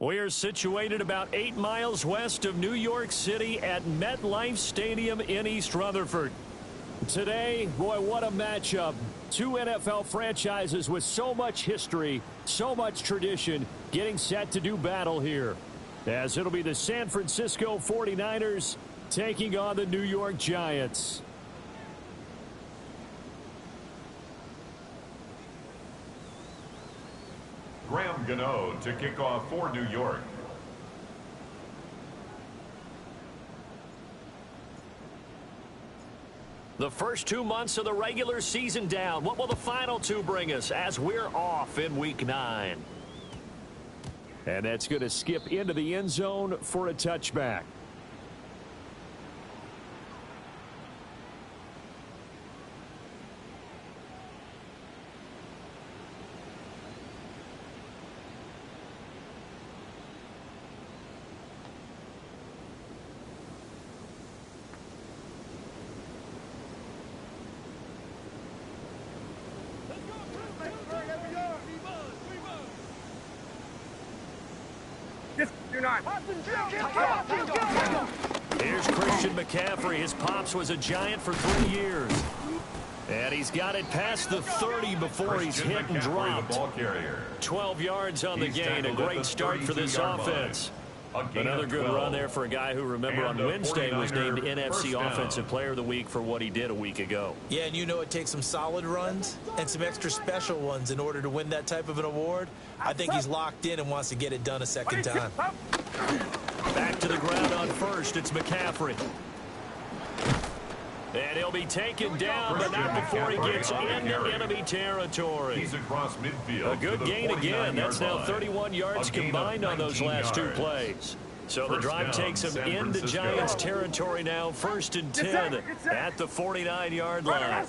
We are situated about 8 miles west of New York City at MetLife Stadium in East Rutherford. Today, boy, what a matchup. Two NFL franchises with so much history, so much tradition, getting set to do battle here. As it'll be the San Francisco 49ers taking on the New York Giants. Graham Gano to kick off for New York. The first 2 months of the regular season down. What will the final two bring us as we're off in Week 9? And that's going to skip into the end zone for a touchback. Here's Christian McCaffrey. His pops was a Giant for 3 years. And he's got it past the 30 before he's hit and dropped. 12 yards on the gain. A great start for this offense. Another good run there for a guy who, remember, on Wednesday was named NFC Offensive Player of the Week for what he did a week ago. Yeah, and you know it takes some solid runs and some extra special ones in order to win that type of an award. I think he's locked in and wants to get it done a second time. Back to the ground on first. It's McCaffrey. And he'll be taken down, but not before he gets into enemy territory. He's across midfield. A good gain again. That's now 31 yards combined on those last 2 plays. So the drive takes him into Giants territory now. 1st and 10 at the 49-yard line.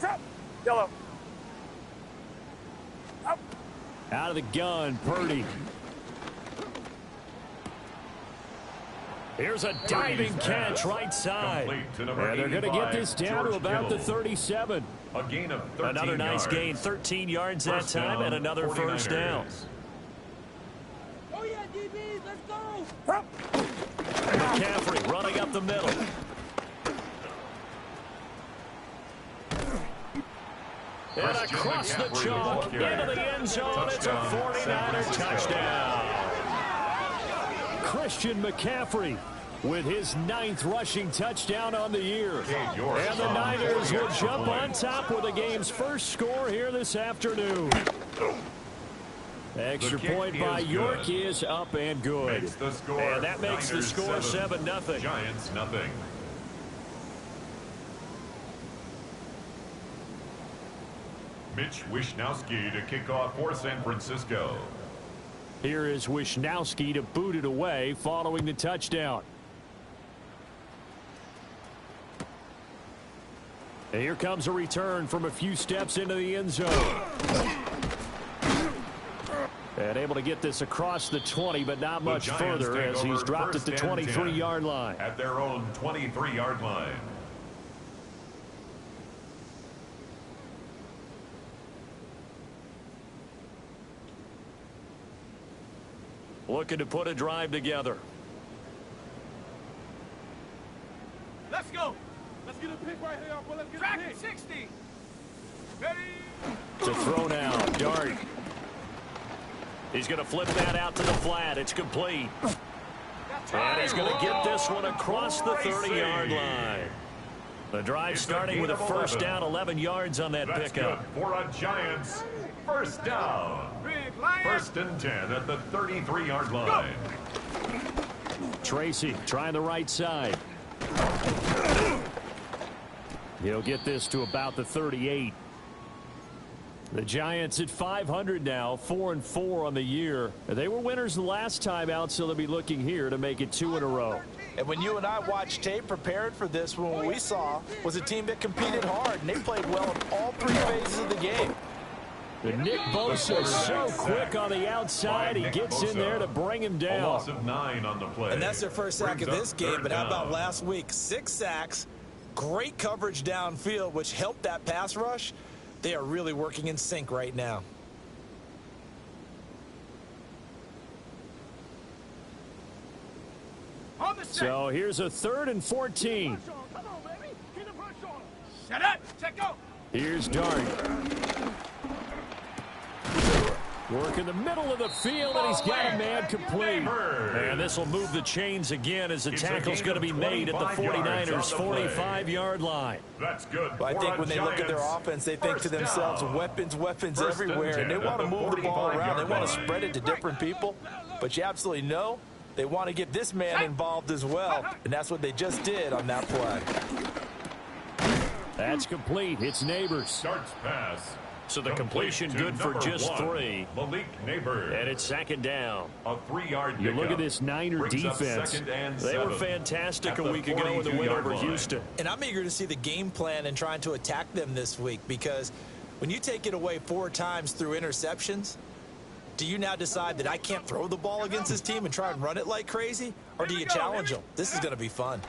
Out of the gun, Purdy. Here's a diving catch right side. And they're going to get this down to about the 37. A gain of 13 Another nice gain, 13 yards that time, and another first down. Oh, yeah, DBs, let's go. McCaffrey running up the middle. And across the chalk, into the end zone, it's a 49er touchdown. Christian McCaffrey with his 9th rushing touchdown on the year. And the Niners will jump on top with the game's first score here this afternoon. Extra point by York is up and good. And that makes the score 7-0. Giants nothing. Mitch Wishnowsky to kick off for San Francisco. Here is Wishnowsky to boot it away following the touchdown. And here comes a return from a few steps into the end zone. And able to get this across the 20, but not much further as he's dropped at the 23-yard line. At their own 23-yard line. Looking to put a drive together. Let's go. Let's get a pick right here. Let's get a pick. 60. Ready. To throw now. Dart. He's going to flip that out to the flat. It's complete. And he's going to get this one across the 30-yard line. The drive starting with a first down, 11 yards on that pickup. For a Giants first down. 1st and 10 at the 33-yard line. Tracy trying the right side. He'll get this to about the 38. The Giants at 500 now, 4-4 on the year. They were winners the last time out, so they'll be looking here to make it 2 in a row. And when you and I watched tape, prepared for this, what we saw was a team that competed hard, and they played well in all 3 phases of the game. And Nick Bosa is so quick on the outside. He gets in there to bring him down. A loss of 9 on the play. And that's their first sack of this game. But how about last week? 6 sacks, great coverage downfield, which helped that pass rush. They are really working in sync right now. So here's a 3rd and 14. Come on, baby. Keep the pressure on him. Shut up. Check go. Here's Dart. Work in the middle of the field, and he's got a man complete. And this will move the chains again as the tackle's going to be made at the 49ers' 45-yard line. That's good. Well, I think when they look at their offense, they think to themselves, weapons everywhere, and they want to move the ball around. They want to spread it to different people, but you absolutely know they want to get this man involved as well, and that's what they just did on that play. That's complete. It's Neighbors. Starts pass. So the completion good for just 3. Malik Neighbors. And it's 2nd down. A 3-yard You look at this Niner defense. They were fantastic a week ago in the win over Houston. And I'm eager to see the game plan and trying to attack them this week, because when you take it away 4 times through interceptions, do you now decide that I can't throw the ball against this team and try and run it like crazy? Or do you challenge them? This is going to be fun.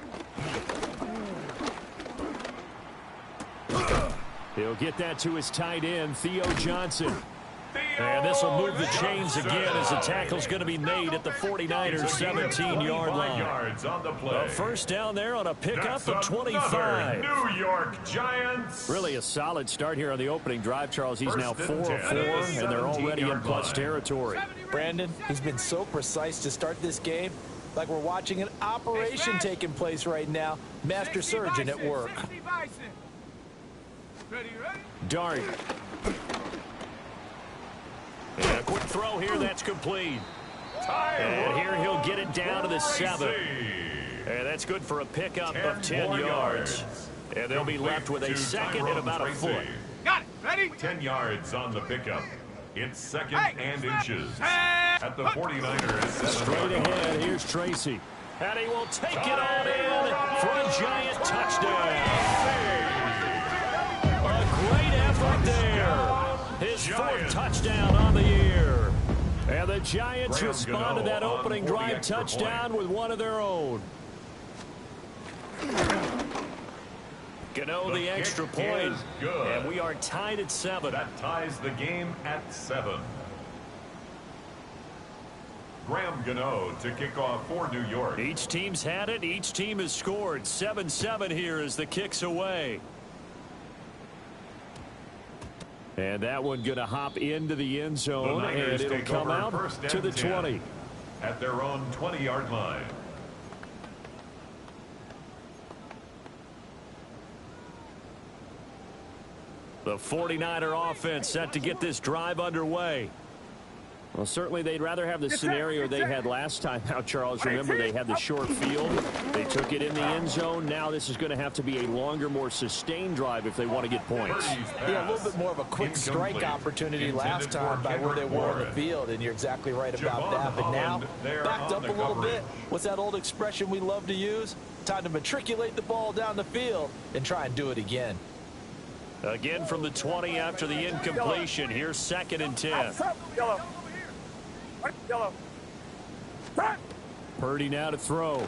He'll get that to his tight end, Theo Johnson. And this will move the chains again as the tackle's going to be made at the 49ers' 17-yard line. A 1st down there on a pickup of 25. New York Giants. Really a solid start here on the opening drive, Charles. He's now 4 of 4, and they're already in plus territory. Brandon, he's been so precise to start this game, like we're watching an operation taking place right now. Master surgeon at work. Dart. And a quick throw here, that's complete. And here he'll get it down to the 7. And that's good for a pickup of 10 yards. And they'll be left with a 2nd and about a foot. Got it. Ready? 10 yards on the pickup. It's 2nd and inches. At the 49ers. Straight ahead, here's Tracy. And he will take it on in for a Giant touchdown. Great effort there. His 4th touchdown on the year. And the Giants respond to that opening drive touchdown with one of their own. Gano the extra point. And we are tied at 7. That ties the game at 7. Graham Gano to kick off for New York. Each team's had it. Each team has scored. 7-7 here as the kick's away. And that one going to hop into the end zone, and it'll come out to the 20. At their own 20-yard line. The 49er offense set to get this drive underway. Well, certainly they'd rather have the scenario they had last time out, Charles. Remember, they had the short field. They took it in the end zone. Now this is going to have to be a longer, more sustained drive if they want to get points. Yeah, a little bit more of a quick strike opportunity last time by where they were on the field, and you're exactly right about that. But now, backed up a little bit. What's that old expression we love to use? Time to matriculate the ball down the field and try and do it again. Again from the 20 after the incompletion. Here's 2nd and 10. Yellow. Purdy now to throw.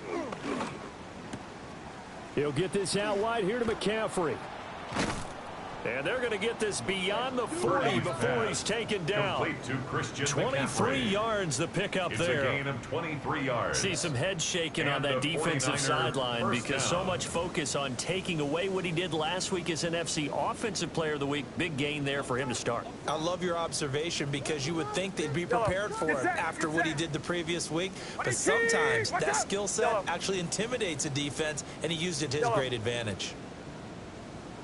He'll get this out wide here to McCaffrey. And they're going to get this beyond the 40 before he's taken down. 23 yards the pickup there. It's a gain of 23 yards. See some head shaking on that defensive sideline because so much focus on taking away what he did last week as NFC Offensive Player of the Week. Big gain there for him to start. I love your observation because you would think they'd be prepared for him after what he did the previous week. But sometimes that skill set actually intimidates a defense, and he used it to his great advantage.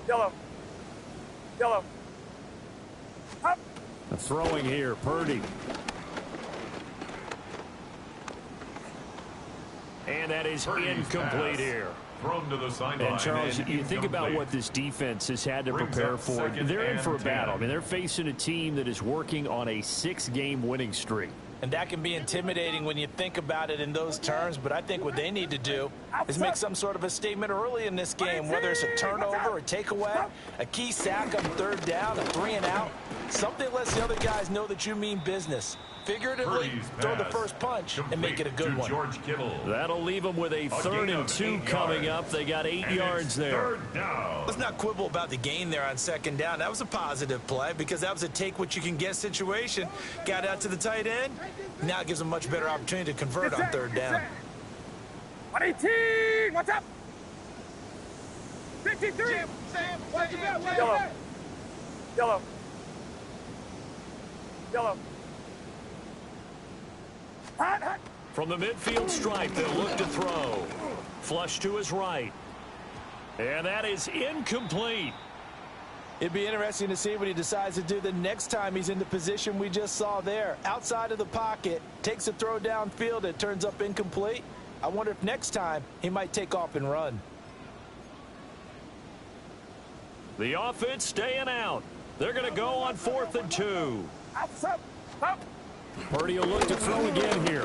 Yellow. Throwing here, Purdy. And that is incomplete here. Thrown to the sideline. And Charles, you think about what this defense has had to prepare for. They're in for a battle. I mean, they're facing a team that is working on a 6-game winning streak. And that can be intimidating when you think about it in those terms, but I think what they need to do is make some sort of a statement early in this game, whether it's a turnover, a takeaway, a key sack on 3rd down, a 3-and-out, something that lets the other guys know that you mean business. Figuratively, throw the first punch and make it a good one. That'll leave them with a 3rd and 2 coming up. They got 8 yards there. Let's not quibble about the gain there on 2nd down. That was a positive play because that was a take-what-you-can-get situation. Got out to the tight end. Now it gives them a much better opportunity to convert on 3rd down. 118. What's up? 53. Sam. Watch your back. Yellow. Yellow. Yellow. Hot. From the midfield stripe, they'll look to throw. Flush to his right. And that is incomplete. It'd be interesting to see what he decides to do the next time he's in the position we just saw there. Outside of the pocket, takes a throw downfield, it turns up incomplete. I wonder if next time he might take off and run. The offense staying out. They're going to go on 4th and 2. Up. Purdy will look to throw again here.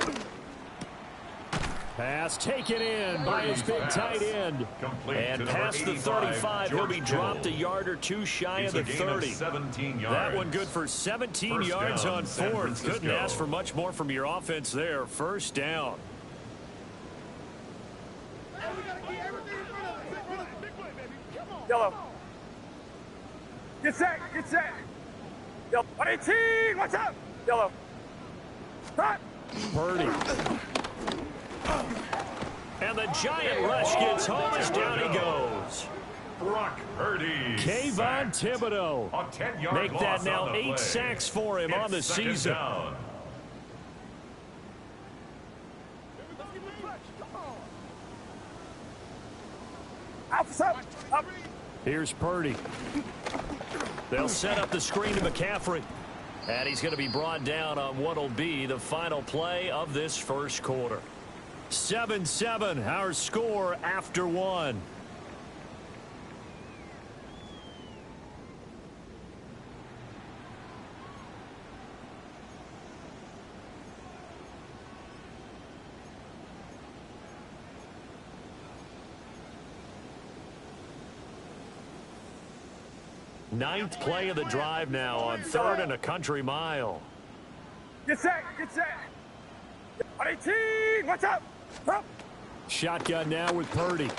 Pass taken in by his big tight end. And past the 35, he'll be dropped a yard or two shy of the 30. That one good for 17 yards on 4th. Couldn't ask for much more from your offense there. First down. Yellow. Get set. Yellow. 118. What's up? Yellow. Hot. Purdy. And the giant rush gets home as down he goes. Brock Purdy. Kayvon Thibodeau. A 10-yard Make that loss now on the 8 play. sacks for him on the It's second season. down. Up. Here's Purdy. They'll set up the screen to McCaffrey. And he's going to be brought down on what will be the final play of this first quarter. 7-7, our score after 1. Ninth play of the drive now on 3rd and a country mile. Get set. 118. What's up? Up. Shotgun now with Purdy.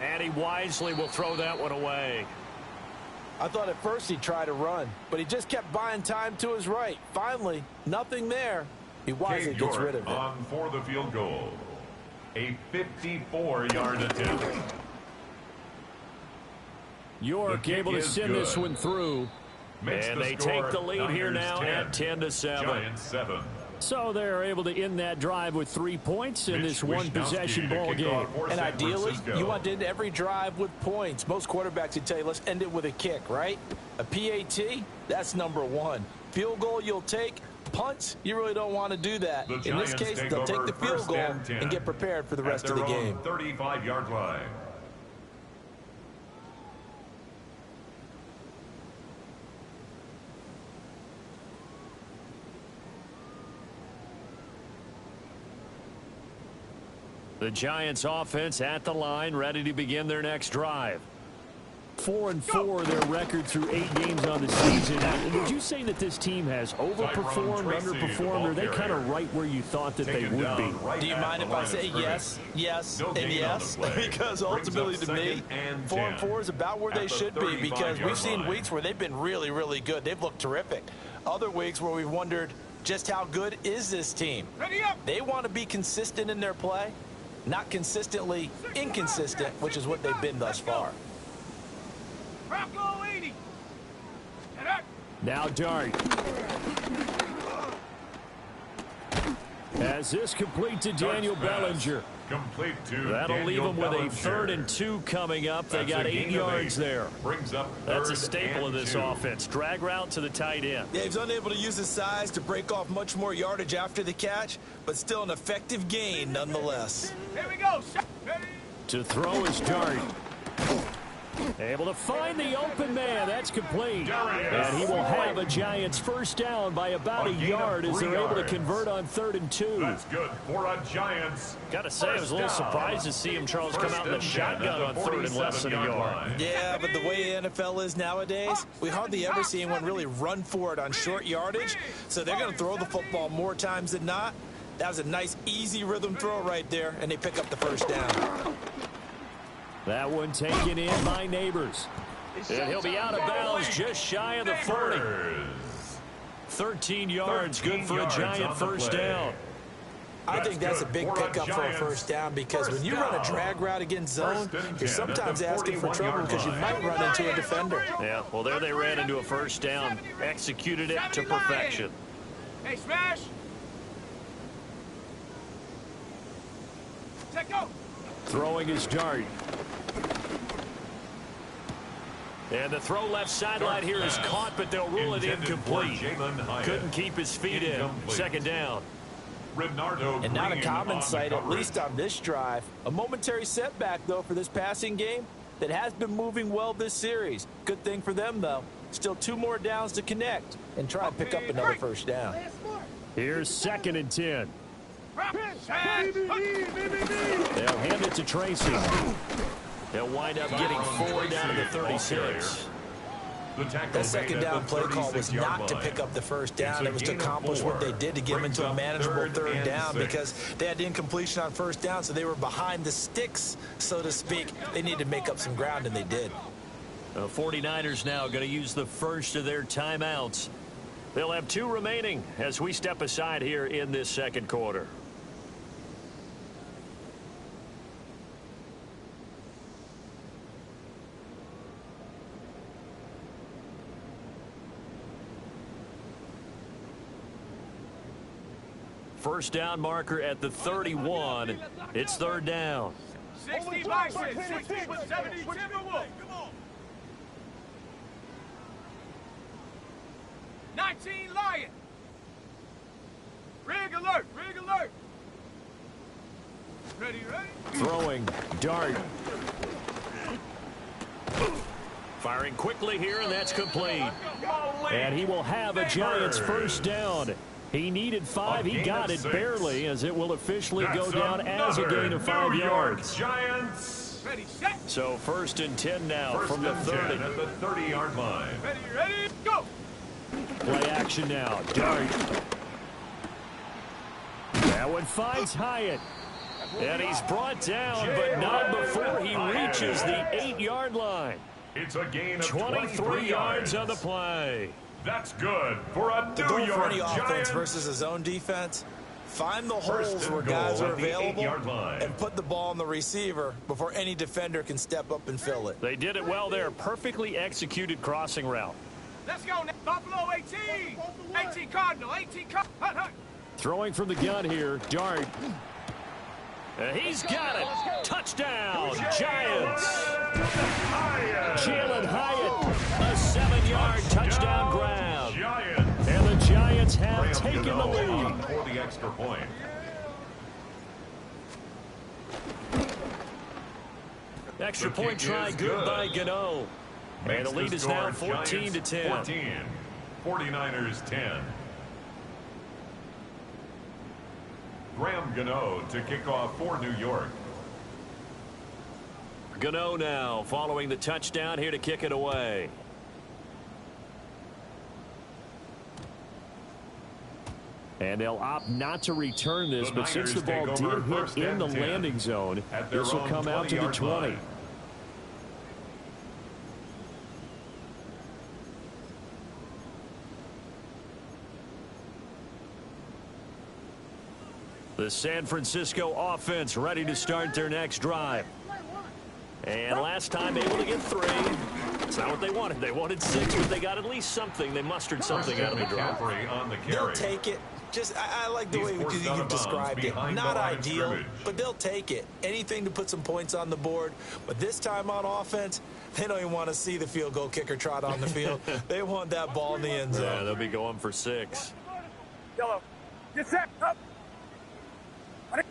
And he wisely will throw that one away. I thought at first he'd try to run, but he just kept buying time to his right. Finally, nothing there. He wisely gets rid of it. On for the field goal. A 54-yard attempt. York able to send this one through. And they take the lead here now at 10-7. Giants 7. So they're able to end that drive with 3 points in this one-possession ball game. And ideally, you want to end every drive with points. Most quarterbacks would tell you, let's end it with a kick, right? A PAT, that's number 1. Field goal you'll take. Punts, you really don't want to do that. In this case, they'll take the field goal and get prepared for the rest of the game. 35-yard line. The Giants offense at the line, ready to begin their next drive. 4-4 their record through 8 games on the season. Would you say that this team has overperformed, underperformed, or are they kind of right where you thought that they would be? Do you mind if I say yes, and yes? Because ultimately to me, 4-4 is about where they should be, because we've seen weeks where they've been really, really good. They've looked terrific. Other weeks where we've wondered just how good is this team. They want to be consistent in their play, not consistently inconsistent, which is what they've been thus far. Now Dart. As this complete to Daniel Bellinger. Complete to That'll leave them with a Bellinger. 3rd and 2 coming up. They got 8 yards there. Brings up That's a 3rd staple of and this 2. offense. Drag route to the tight end. Yeah, he's unable to use his size to break off much more yardage after the catch, but still an effective gain nonetheless. Here we go. To throw is Dart. Able to find the open man. That's complete. And he will have a Giants first down by about a yard as they're able to convert on 3rd and 2. That's good for a Giants. Got to say, I was a little surprised to see him, Charles, come out in the shotgun on 3rd and less than a yard. Yeah, but the way the NFL is nowadays, we hardly ever see anyone really run for it on short yardage. So they're going to throw the football more times than not. That was a nice, easy rhythm throw right there, and they pick up the first down. That one taken in by Neighbors. And he'll be out of bounds just shy of the 40. 13 yards, good for a yards giant on the first play. down. I think that's a big pickup for a first down because when you run a drag route against zone, you're sometimes asking for trouble because you might run into a defender. Yeah, well, there they ran into a first down. Executed it to perfection. Hey, smash! Check go! Throwing his dart. And the throw left sideline here is caught, but they'll rule it incomplete. Couldn't keep his feet in. Second down. And not a common sight, at least on this drive. A momentary setback, though, for this passing game that has been moving well this series. Good thing for them, though. Still 2 more downs to connect and try and pick up another first down. Here's 2nd and 10. They'll hand it to Tracy. They'll wind up getting 4 down to the 36. That second down play call was not to pick up the first down. It was to accomplish what they did to get them into a manageable third down because they had incompletion on first down, so they were behind the sticks, so to speak. They needed to make up some ground, and they did. The 49ers now going to use the first of their timeouts. They'll have 2 remaining as we step aside here in this second quarter. First down marker at the 31. It's 3rd down. 60 Bison, 60 with 70 Timberwolf. 19 Lion. Rig alert, rig alert. Ready, ready? Throwing, dart. Firing quickly here, and that's complete. And he will have a Giants first down. He needed 5. He got it barely, as it will officially go down as a gain of 5 yards. Giants. Ready, set. So 1st and 10 now from the 30. At the 30-yard line. Ready, ready, go. Play action now. Dart. That one finds Hyatt. And he's brought down, but not before he reaches the 8-yard line. It's a gain of 23 yards on the play. That's good for a New York For any offense Giants. versus a zone defense, find the holes where guys are available line. and put the ball on the receiver before any defender can step up and fill it. They did it well there. Perfectly executed crossing route. Let's go now. Buffalo 18. 18 Cardinal, 18 Cardinal. Hut, hut. Throwing from the gun here. Dart. He's got it. Touchdown, Giants. Jalen Hyatt, a 7-yard touchdown grab. Giants. And the Giants have taken the lead. For the extra point. Extra The point kick try is good by good. Gano. And Makes the lead the is now score 14 to 10. 14. 49ers 10. Graham Gano to kick off for New York. Gano now following the touchdown here to kick it away. And they'll opt not to return this, but since the ball did hit in the landing zone, this will come out to the 20. The San Francisco offense ready to start their next drive. And last time able to get 3. It's not what they wanted. They wanted 6, but they got at least something. They mustered something out of the drive. On the They'll carry. take it. I like the way you described it. Not ideal, but they'll take it. Anything to put some points on the board. But this time on offense, they don't even want to see the field goal kicker trot on the field. They want that ball in the end zone. Yeah, they'll be going for 6. Yellow. Get set. Up.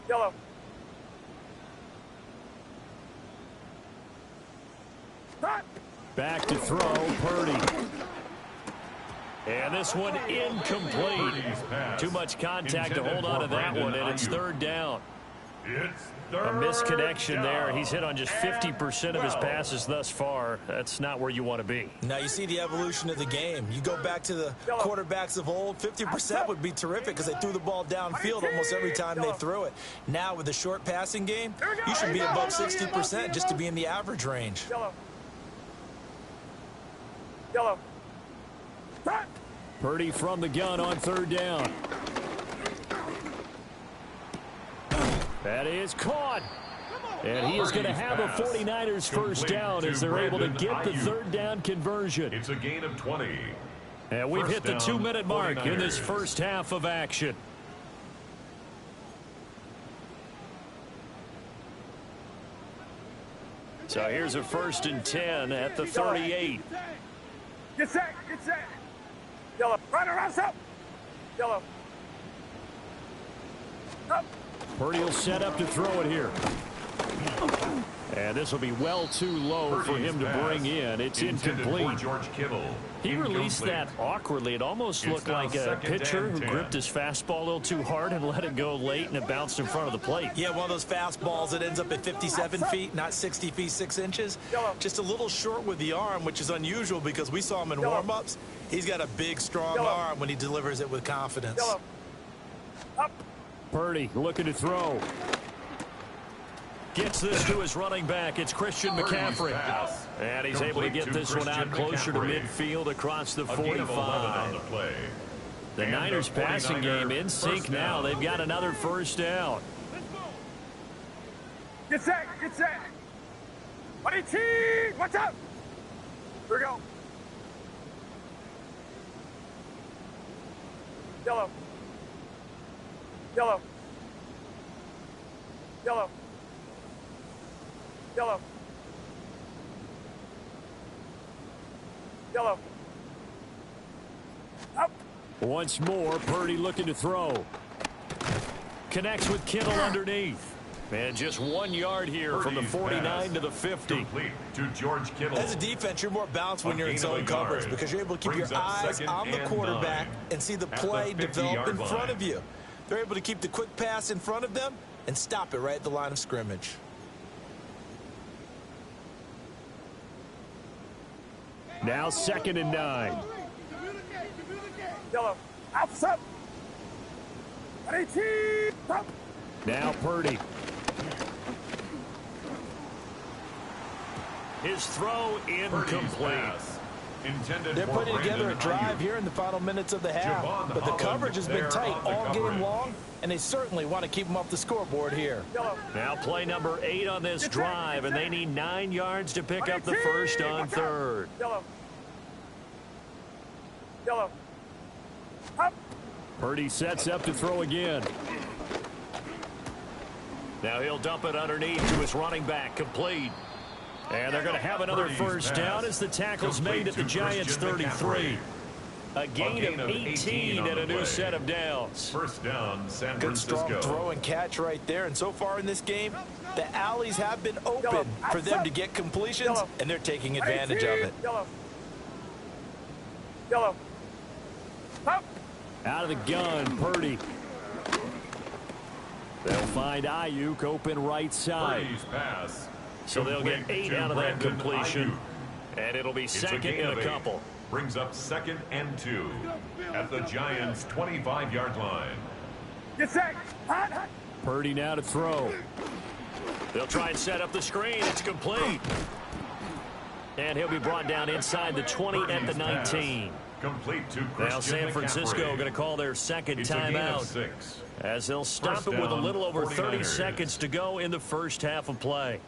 Yellow. Back to throw, Purdy. And this one incomplete. Too much contact to hold on to that one, and it's 3rd down. It's A misconnection there. He's hit on just 50% of his passes thus far. That's not where you want to be. Now you see the evolution of the game. You go back to the quarterbacks of old, 50% would be terrific because they threw the ball downfield almost every time they threw it. Now with the short passing game, you should be above 60% just to be in the average range. Yellow. Yellow. Purdy from the gun on third down. That is caught. And he is going to have a 49ers first down as they're able to get the third down conversion. It's a gain of 20. And we've hit the 2-minute mark in this first half of action. So here's a 1st and 10 at the 38. Get set, get set. Yellow, right around, up. Yellow. Up. Purdy will set up to throw it here. And this will be well too low for him to bring in. It's incomplete. George Kittle. He released that awkwardly. It almost looked like a pitcher who gripped his fastball a little too hard and let it go late, and it bounced in front of the plate. Yeah, one of those fastballs that ends up at 57 feet, not 60 feet 6 inches. Just a little short with the arm, which is unusual because we saw him in warm-ups. He's got a big, strong arm when he delivers it with confidence. Up. Purdy looking to throw. Gets this to his running back. It's Christian McCaffrey. And he's able to get this one out closer to midfield across the 45. The Niners passing game in sync now. They've got another first down. Get set, get set. Buddy T, watch out. Here we go. Yellow. Yellow. Yellow. Yellow. Yellow. Up. Once more, Purdy looking to throw. Connects with Kittle underneath. And just 1 yard here from the 49 to the 50. To George Kittle. As a defense, you're more balanced when you're in zone coverage because you're able to keep your eyes on the quarterback and see the play develop in front of you. They're able to keep the quick pass in front of them and stop it right at the line of scrimmage. Now 2nd and 9. Yellow. Outside. Buddy T, up. Now Purdy. His throw incomplete. They're putting together a drive here in the final minutes of the half, but the coverage has been tight all game long, and they certainly want to keep them off the scoreboard here. Now play number 8 on this drive, and they need 9 yards to pick up the first on third. Yellow. Yellow. Up. Purdy sets up to throw again. Now he'll dump it underneath to his running back, complete. And they're going to have another first down as the tackle's made at the Giants' 33. A gain of 18 and a new set of downs. First down, San Good strong Francisco. throw and catch right there. And so far in this game, the alleys have been open for them to get completions, and they're taking advantage of it. Yellow. Yellow. Up. Out of the gun, Purdy. They'll find Ayuk open right side. Pass. So they'll get 8 out of that completion. And it'll be second and a couple. Brings up 2nd and 2 at the Giants' 25-yard line. Get set. Hot. Purdy now to throw. They'll try and set up the screen. It's complete. And he'll be brought down inside the 20 at the 19. Complete to Christian Now San Francisco going to call their second timeout as they'll stop it with a little over 30 seconds to go in the first half of play.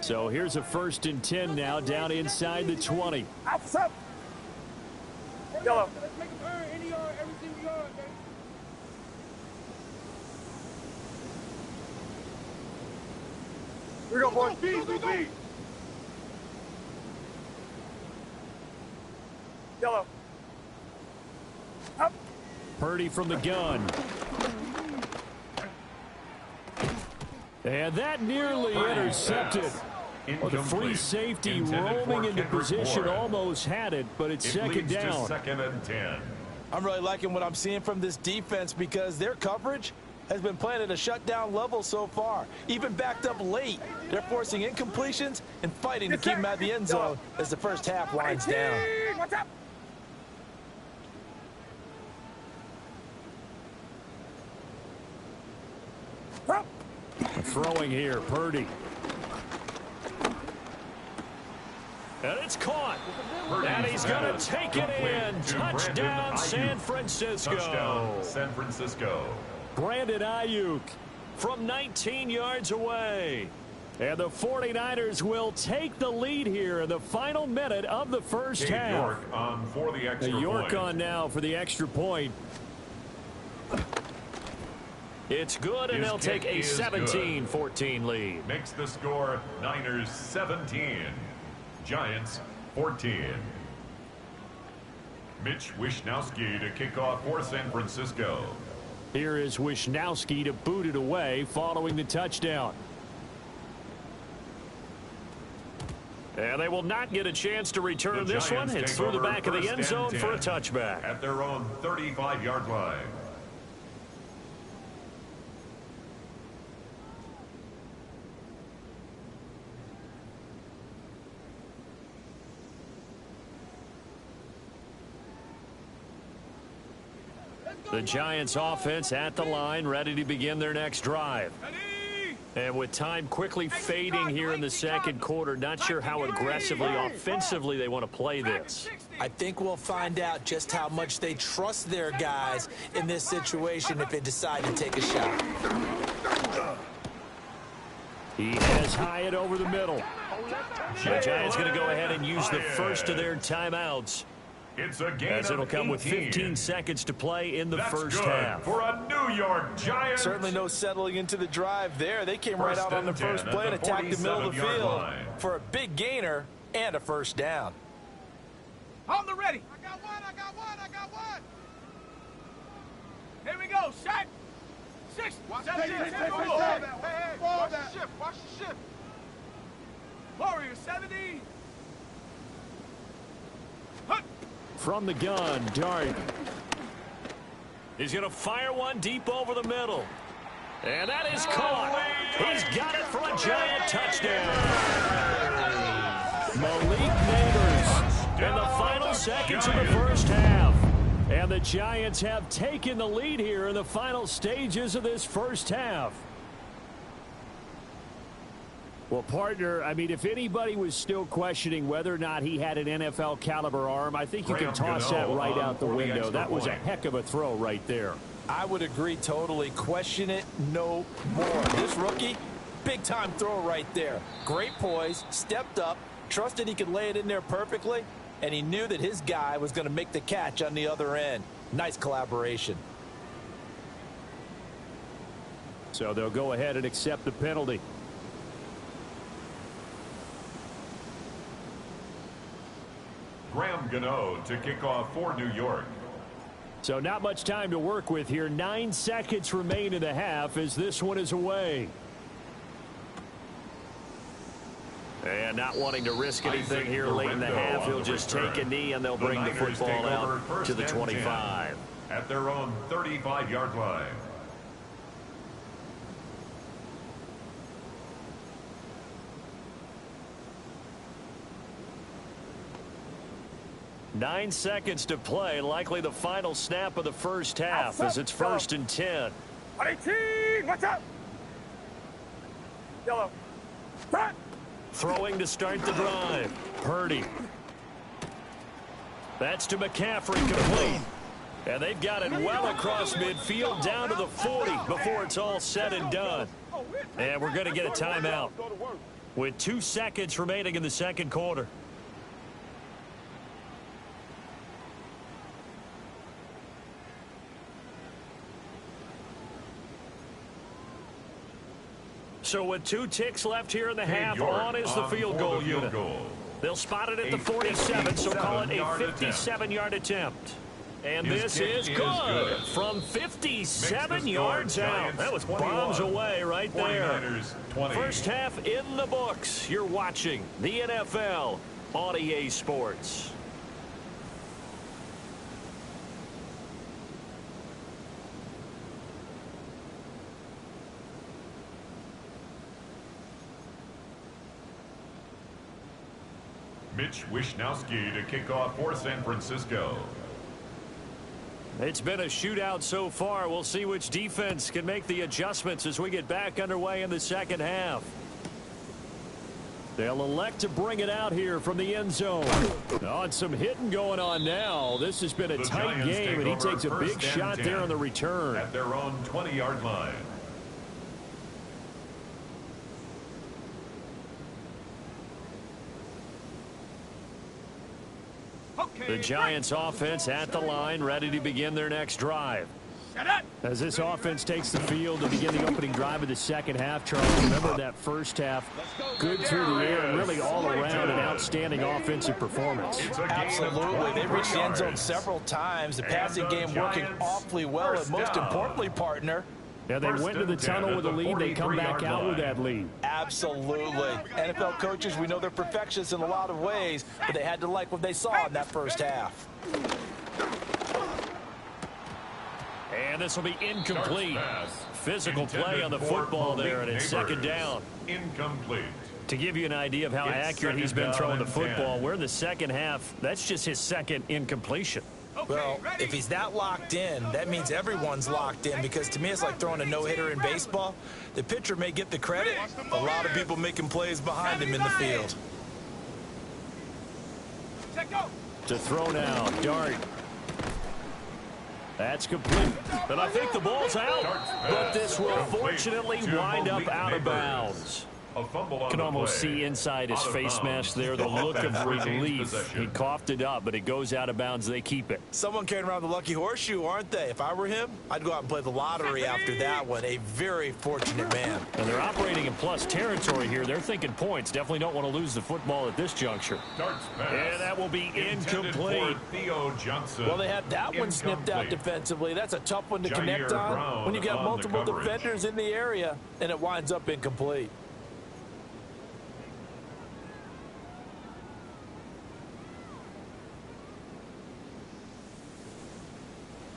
So here's a 1st and 10 now down inside the 20. Outside. Yellow. Let's make them earn any yard, every single yard, okay? Here we go, boys. Go. Yellow. Up. Purdy from the gun. And that nearly intercepted. Well, the free safety roaming into position almost had it, but it's second down. 2nd and 10. I'm really liking what I'm seeing from this defense because their coverage has been playing at a shutdown level so far. Even backed up late, they're forcing incompletions and fighting to keep them out of the end zone as the first half winds down. What's up? Throwing here, Purdy. And it's caught. And he's going to take it in. Touchdown, San Francisco. Touchdown, San Francisco. Brandon Ayuk from 19 yards away. And the 49ers will take the lead here in the final minute of the first half. York on for the extra point. York on now for the extra point. It's good, and they'll take a 17-14 lead. Makes the score Niners 17. Giants 14. Mitch Wishnowsky to kick off for San Francisco. Here is Wishnowsky to boot it away following the touchdown. And they will not get a chance to return this one. It's through the back of the end zone for a touchback. At their own 35-yard line. The Giants offense at the line, ready to begin their next drive. And with time quickly fading here in the second quarter, not sure how aggressively, offensively they want to play this. I think we'll find out just how much they trust their guys in this situation if they decide to take a shot. He has Hyatt over the middle. The Giants going to go ahead and use the first of their timeouts. It's a game as it'll come 18. with 15 seconds to play in the first half. For a New York Giants. Certainly no settling into the drive there. They came right out on the first play and attacked the middle of the field for a big gainer and a first down. On the ready. I got one, I got one, I got one. Here we go, shot. 6, 7, 6, hey, watch the shift, watch the shift. Warrior 70. From the gun, Dart. He's going to fire one deep over the middle. And that is caught. He's got it for a Giant touchdown. Malik Neighbors in the final seconds of the first half. And the Giants have taken the lead here in the final stages of this first half. Well, partner, I mean, if anybody was still questioning whether or not he had an NFL caliber arm, I think you can toss that right out the window. That was a heck of a throw right there. I would agree totally. Question it no more. This rookie, big time throw right there. Great poise, stepped up, trusted he could lay it in there perfectly, and he knew that his guy was going to make the catch on the other end. Nice collaboration. So they'll go ahead and accept the penalty. Graham Gano to kick off for New York. So not much time to work with here. 9 seconds remain in the half as this one is away. And not wanting to risk anything here late in the half, he'll just take a knee and they'll bring the football out to the 25. At their own 35-yard line. Nine seconds to play, likely the final snap of the first half as it's 1st and 10. 18, watch out! Yellow. Front. Throwing to start the drive. Purdy. That's to McCaffrey, complete. And they've got it well across midfield down to the 40 before it's all said and done. And we're going to get a timeout with 2 seconds remaining in the second quarter. So with 2 ticks left here in the half, on is the field goal unit. They'll spot it at the 47, so call it a 57-yard attempt. And this is good from 57 yards out. That was bombs away right there. First half in the books. You're watching the NFL on EA Sports. Mitch Wishnowsky to kick off for San Francisco. It's been a shootout so far. We'll see which defense can make the adjustments as we get back underway in the second half. They'll elect to bring it out here from the end zone. Oh, and some hitting going on now. This has been a tight game, and he takes a big shot there on the return. At their own 20-yard line. The Giants offense at the line, ready to begin their next drive. As this offense takes the field to begin the opening drive of the second half, Charles, remember that first half, good through the air and really all around an outstanding offensive performance. Absolutely. They reached the end zone several times. The passing game working awfully well, and most importantly, partner, yeah, they went to the tunnel with a lead. They come back out with that lead. Absolutely. NFL coaches, we know they're perfectionists in a lot of ways, but they had to like what they saw in that first half. And this will be incomplete. Physical play on the football there, and it's second down. Incomplete. To give you an idea of how accurate he's been throwing the football, we're in the second half. That's just his second incompletion. Well, if he's that locked in, that means everyone's locked in, because to me it's like throwing a no-hitter in baseball. The pitcher may get the credit, a lot of people making plays behind him in the field. To throw now, Dart. That's complete. And I think the ball's out, but this will fortunately wind up out of bounds. Can almost see inside his face mask there the look of relief. He coughed it up, but it goes out of bounds. They keep it. Someone carrying around the lucky horseshoe, aren't they? If I were him, I'd go out and play the lottery after that one. A very fortunate man. And they're operating in plus territory here. They're thinking points. Definitely don't want to lose the football at this juncture. And that will be incomplete. Well, they had that one snipped out defensively. That's a tough one to connect on when you got multiple defenders in the area, and it winds up incomplete.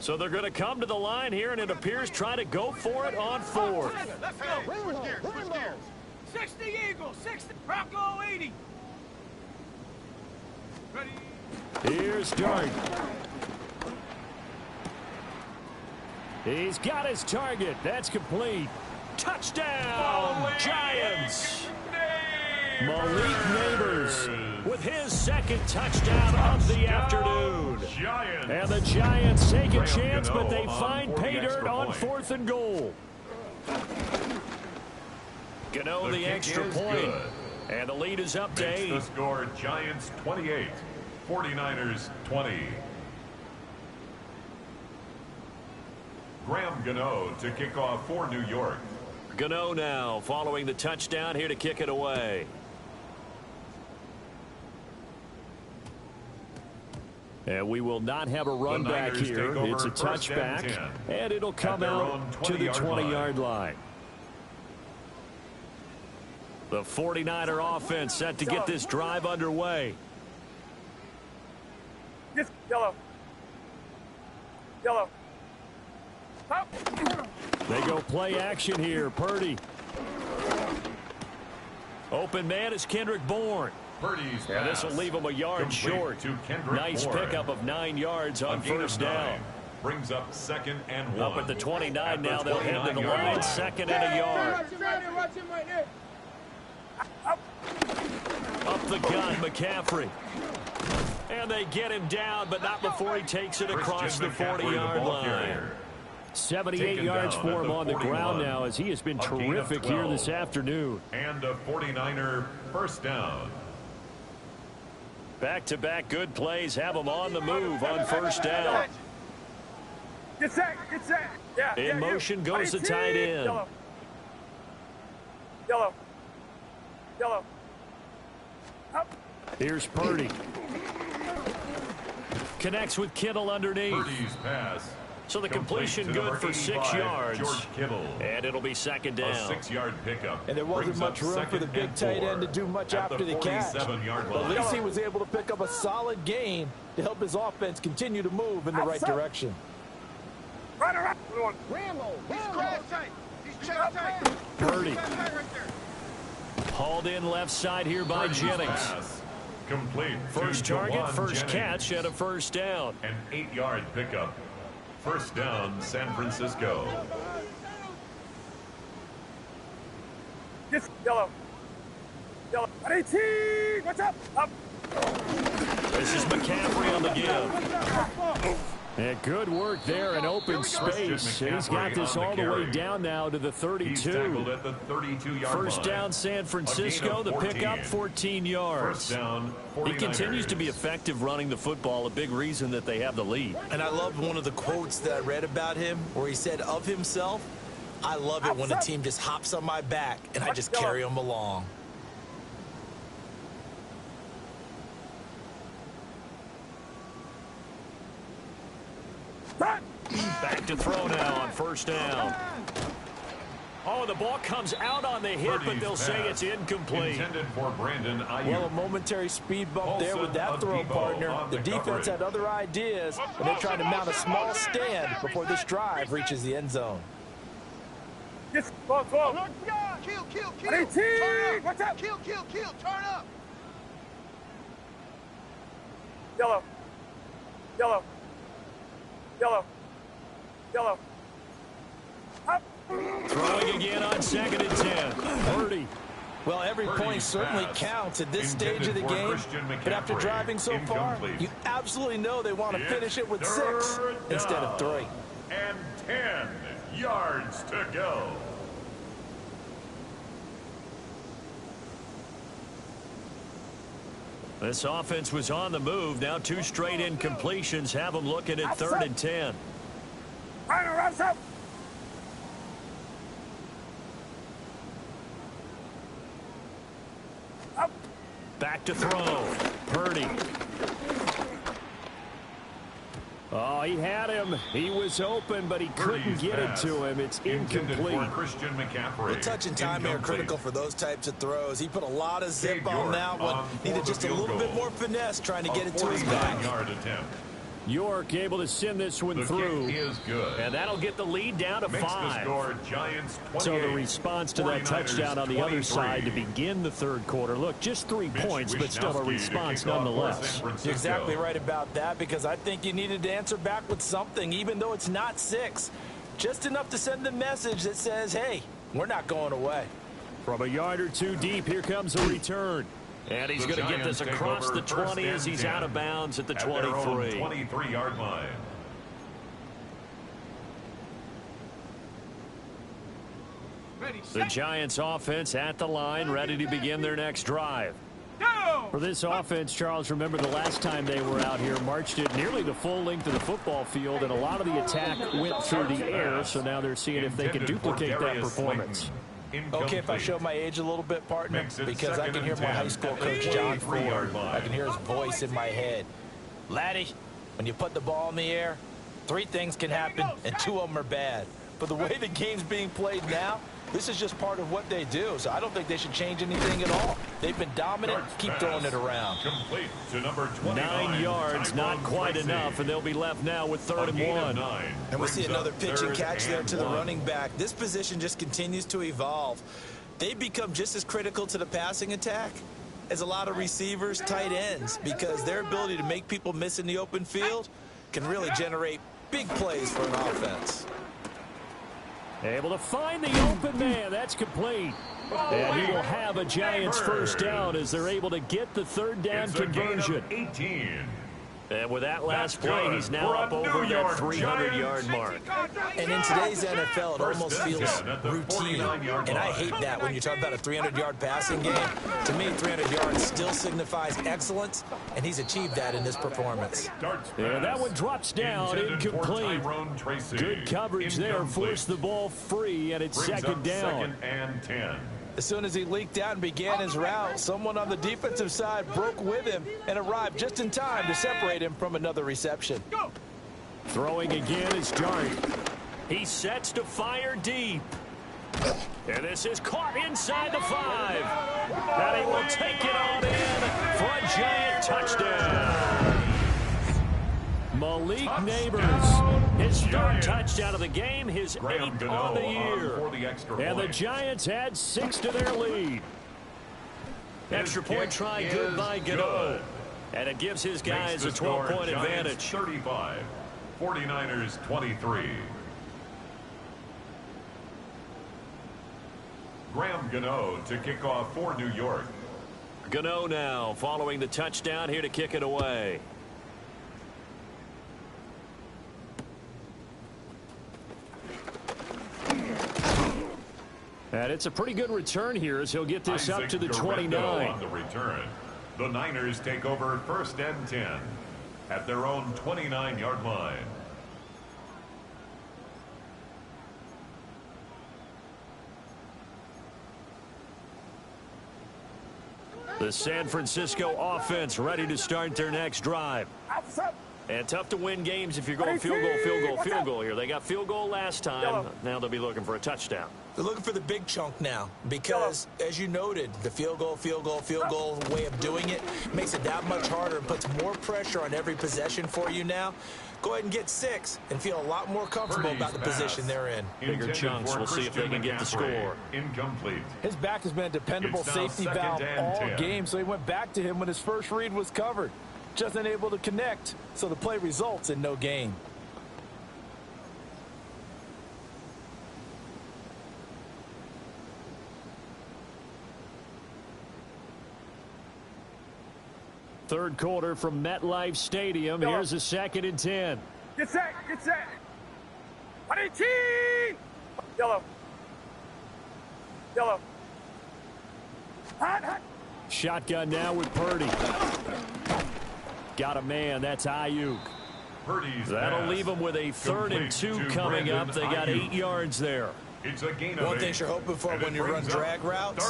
So they're going to come to the line here, and it appears try to go for it on fourth. Let's go. Switch gears. 60 Eagles, 60 Bronco 80. Ready. Here's Dart. He's got his target. That's complete. Touchdown, Giants. Malik Neighbors with his second touchdown of the afternoon. And the Giants take a chance, but they find pay dirt on 4th and goal. Gano the extra point. And the lead is up to 8. The score, Giants 28, 49ers 20. Graham Gano to kick off for New York. Gano now following the touchdown here to kick it away. And we will not have a run back here. It's a touchback, and it'll come out to the 20-yard line. The 49er offense set to get this drive underway. Yellow. They go play action here. Purdy. Open man is Kendrick Bourne. And this will leave him a yard short. Nice pickup of 9 yards on first down. Brings up 2nd and 1. Up at the 29 now. They'll head to the line. 2nd and a yard. Up the gun, McCaffrey. And they get him down, but not before he takes it across the 40-yard line. 78 yards for him on the ground now, as he has been terrific here this afternoon. And a 49er first down. Back-to-back good plays have him on the move on first down. Get sacked. Yeah. In motion goes the tight end. Yellow. Here's Purdy. Connects with Kittle underneath. Purdy's pass. So the completion good for 6 yards. And it'll be second down. A 6-yard pickup. And there wasn't much room for the big tight end to do much after the catch. But at least he was able to pick up a solid gain to help his offense continue to move in the right direction. Right. Purdy. Hauled in left side here by Jennings. Complete. First target, first catch, and a first down. An 8-yard pickup. First down, San Francisco. Yes, yellow. Yellow. 18. What's up? Up. This is McCaffrey on the give. Yeah, good work there in open space. He's got this all the way down now to the 32. He's tackled at the 32-yard First line. down, San Francisco. The pickup, 14 yards. First down, He continues to be effective running the football, a big reason that they have the lead. And I loved one of the quotes that I read about him where he said of himself, I love it when a team just hops on my back and I just carry them along. Back to throw now on first down. Oh, the ball comes out on the hit, but they'll say it's incomplete. Intended for Brandon Ayuk. Well, a momentary speed bump there with that throw, partner. The defense had other ideas, and they're trying to mount a small stand before this drive reaches the end zone. Yes, 12. Kill. 18. Turn up. What's up? Kill. Turn up. Yellow. Yellow. Yellow. Yellow. Up. Throwing again on 2nd and 10. Purdy. Well, every point certainly counts at this stage of the game, but after driving so far, you absolutely know they want to finish it with 6 instead of 3. And 10 yards to go. This offense was on the move. Now 2 straight incompletions have them looking at 3rd and 10. Right, up. Up. Back to throw. Purdy. Oh, he had him. He was open, but he couldn't get it to him. It's incomplete. Christian McCaffrey. Well, touch and time are critical for those types of throws. He put a lot of zip on that one. Needed just a little bit more finesse trying to get it to his back. York able to send this one through. Kick is good. And that'll get the lead down to 5. The score, Giants 28, so the response to that touchdown on the 23. other side to begin the 3rd quarter. Look, just 3 points, but still a response nonetheless. You're exactly right about that, because I think you needed to answer back with something, even though it's not 6. Just enough to send the message that says, hey, we're not going away. From a yard or 2 deep, here comes a return. And he's going to get this across the 20 as he's out of bounds at the 23. 23-yard line. The Giants offense at the line, ready to begin their next drive. For this offense, Charles, remember the last time they were out here, marched it nearly the full length of the football field, and a lot of the attack went through the air, so now they're seeing if they can duplicate that performance. Okay, if I show my age a little bit, partner, because I can hear my high school coach, John Ford. I can hear his voice in my head. Laddie, when you put the ball in the air, 3 things can happen, and 2 of them are bad. But the way the game's being played now, this is just part of what they do, so I don't think they should change anything at all. They've been dominant. Keep throwing it around. Complete to number 29. 9 yards, not quite enough, and they'll be left now with 3rd and 1. And we see another pitch and catch there to the running back. This position just continues to evolve. They become just as critical to the passing attack as a lot of receivers, tight ends, because their ability to make people miss in the open field can really generate big plays for an offense. Able to find the open man. That's complete. And he will have a Giants first down as they're able to get the 3rd down conversion. 18. And with that last play, he's now up over that 300-yard mark. And in today's NFL, it almost feels routine. And I hate that when you talk about a 300-yard passing game. To me, 300 yards still signifies excellence, and he's achieved that in this performance. Yeah, that one drops down, incomplete. Good coverage there, forced the ball free, and it's 2nd down. 2nd and 10. As soon as he leaked out and began his route, someone on the defensive side broke with him and arrived just in time to separate him from another reception. Throwing again is Jart. He sets to fire deep. And this is caught inside the 5. And he will take it on in for a Giant touchdown. Malik Neighbors, his 3rd touchdown of the game, his 8th on the year. And the Giants add 6 to their lead. Extra point try good by Gano. And it gives his guys a 12-point advantage. 35. 49ers 23. Graham Gano to kick off for New York. Gano now following the touchdown here to kick it away. And it's a pretty good return here as he'll get this up to the 29. On the return. The Niners take over 1st and 10 at their own 29-yard line. The San Francisco offense ready to start their next drive. And tough to win games if you're going field goal here. They got field goal last time. Now they'll be looking for a touchdown. They're looking for the big chunk now because, as you noted, the field goal way of doing it makes it that much harder and puts more pressure on every possession for you now. Go ahead and get 6 and feel a lot more comfortable about the position they're in. Bigger chunks. We'll see if they can get the score. Incomplete. His back has been a dependable safety valve all game, so he went back to him when his first read was covered. Just unable to connect, so the play results in no gain. Third quarter from MetLife Stadium. Here's a 2nd and 10. Get set. 118. Yellow. Hot. Shotgun now with Purdy. Got a man. That's Ayuk. That'll leave them with a 3rd and 2 coming up. They got 8 yards there. It's a gain of 8. One thing you're hoping for when you run drag routes,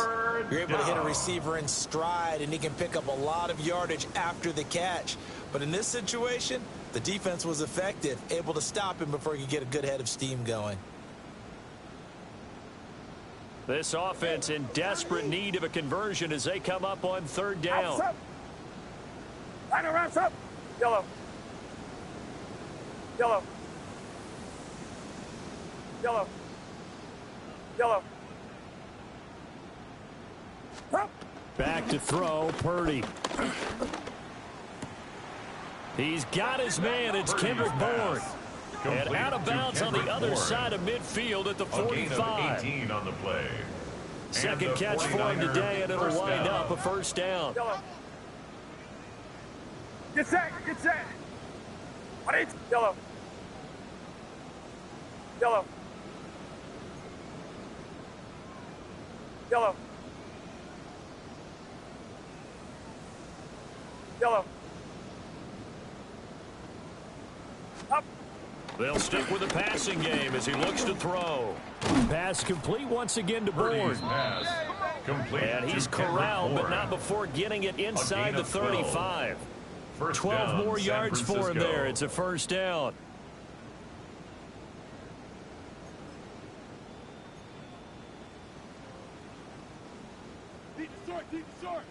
you're able to hit a receiver in stride, and he can pick up a lot of yardage after the catch. But in this situation, the defense was effective, able to stop him before he could get a good head of steam going. This offense in desperate need of a conversion as they come up on 3rd down. Line up. Yellow. Back to throw, Purdy. He's got his man. It's Kendrick Bourne. And out of bounds on the other side of midfield at the 45. 18 on the play. Second catch for him today, and it'll wind up a 1st down. Get set. 118. Yellow. Up. They'll stick with the passing game as he looks to throw. Pass complete once again to Bourne. And he's corralled, but not before getting it inside the 35. 12 more yards for him there. It's a 1st down. Deep short.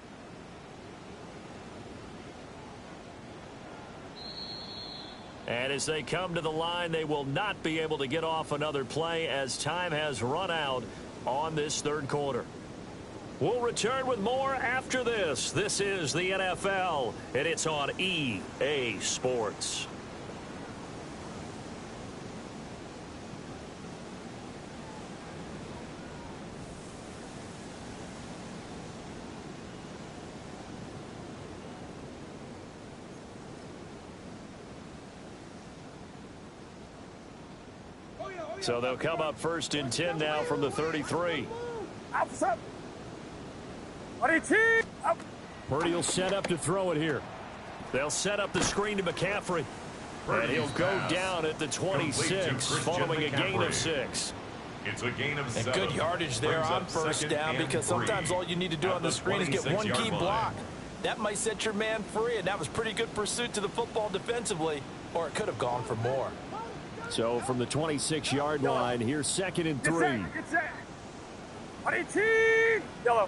And as they come to the line, they will not be able to get off another play as time has run out on this 3rd quarter. We'll return with more after this. This is the NFL, and it's on EA Sports. So they'll come up 1st and 10 now from the 33. Up. 118. Up. Purdy will set up to throw it here. They'll set up the screen to McCaffrey. And he'll go down at the 26 following a gain of 6. It's a gain of 7. And good yardage there on 1st down because sometimes all you need to do on the screen is get one key block. That might set your man free, and that was pretty good pursuit to the football defensively, or it could have gone for more. So from the 26-yard line, here's 2nd and 3. Get set. 118. Yellow.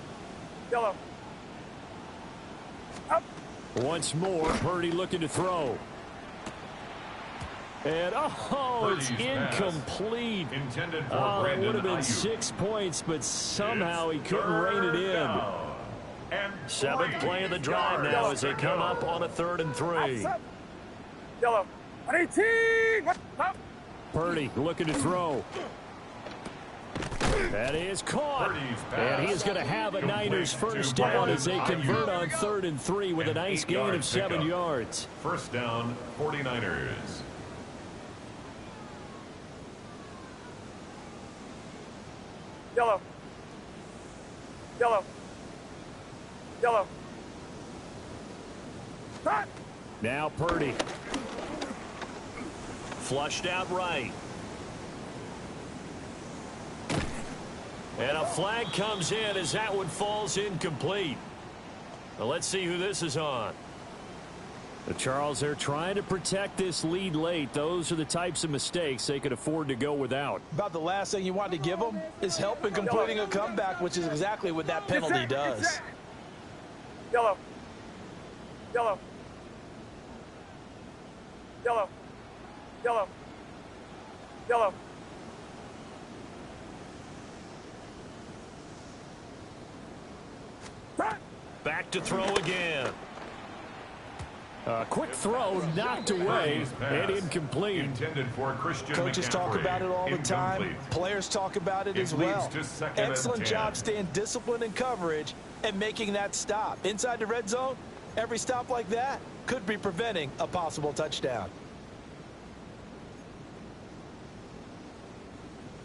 Up. Once more, Purdy looking to throw. And, it's incomplete. Intended for it would have been Ayuk. 6 points, but somehow he couldn't rein it in. And 7th play of the drive now as they come up on a 3rd and 3. Yellow. 18. Purdy looking to throw. That is caught. And he is going to have a Niners first down as they convert on 3rd and 3 with a nice gain of 7 yards. First down, 49ers. Yellow. Yellow. Yellow. Cut. Now Purdy. Flushed out right. And a flag comes in as that one falls incomplete. Well, let's see who this is on. Charles, they're trying to protect this lead late. Those are the types of mistakes they could afford to go without. About the last thing you want to give them is help in completing a comeback, which is exactly what that penalty does. Yellow. Yellow. Yellow. Yellow. Yellow. Back to throw again. A quick throw knocked away and incomplete. Intended for Christian Coaches talk about it all the time. Players talk about it as well. Excellent job staying disciplined in coverage and making that stop. Inside the red zone, every stop like that could be preventing a possible touchdown.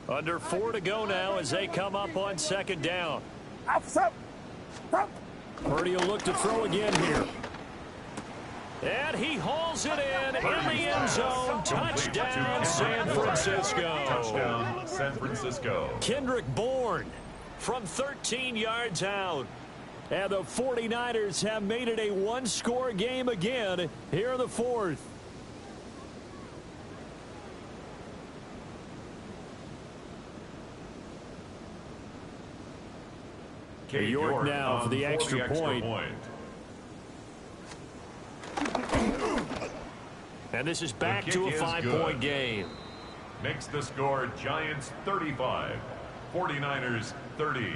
Under 4 to go now as they come up on 2nd down. Purdy will look to throw again here. And he hauls it in the end zone. Touchdown, San Francisco. Touchdown, San Francisco. Kendrick Bourne from 13 yards out. And the 49ers have made it a one-score game again here in the 4th. York now for the extra point. And this is back to a 5-point game. Makes the score Giants 35, 49ers 30.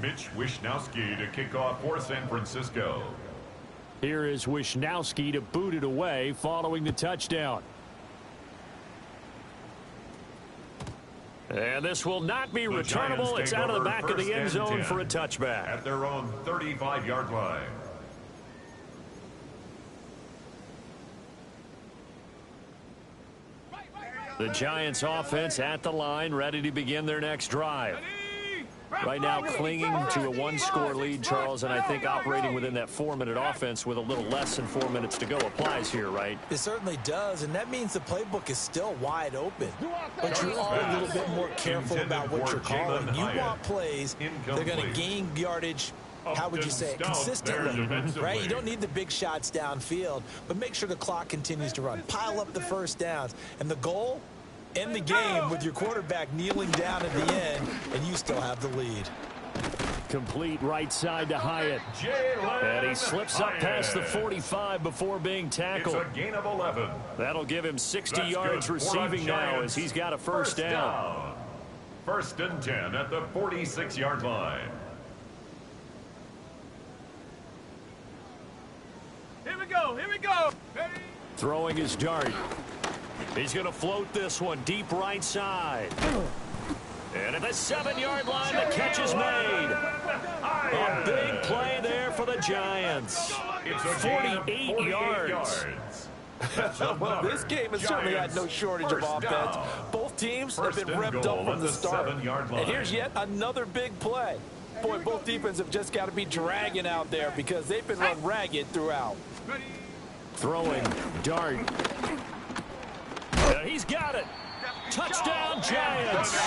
Mitch Wishnowsky to kick off for San Francisco. Here is Wishnowsky to boot it away following the touchdown. And this will not be returnable. It's out of the back of the end zone for a touchback. At their own 35-yard line. The Giants offense at the line, ready to begin their next drive. Right now clinging to a one-score lead, Charles, and I think operating within that 4-minute offense with a little less than 4 minutes to go applies here, right? It certainly does, and that means the playbook is still wide open. But you are a little bit more careful about what you're calling. You want plays that are going to gain yardage, how would you say it, consistently, right? You don't need the big shots downfield, but make sure the clock continues to run. Pile up the first downs, and the goal, end the game with your quarterback kneeling down at the end, and you still have the lead. Complete right side to Hyatt. And he slips up past the 45 before being tackled. It's a gain of 11. That'll give him 60 yards receiving now as he's got a first down. 1st and 10 at the 46-yard line. Here we go. Here we go. Throwing his dart. He's going to float this one deep right side. And at the 7-yard line, the catch is made. A big play there for the Giants. 48 yards. Well, this game has certainly had no shortage of offense. Both teams have been revved up from the start. And here's yet another big play. Boy, both defenses have just got to be dragging out there because they've been run ragged throughout. Throwing, dart. He's got it. Touchdown, Giants.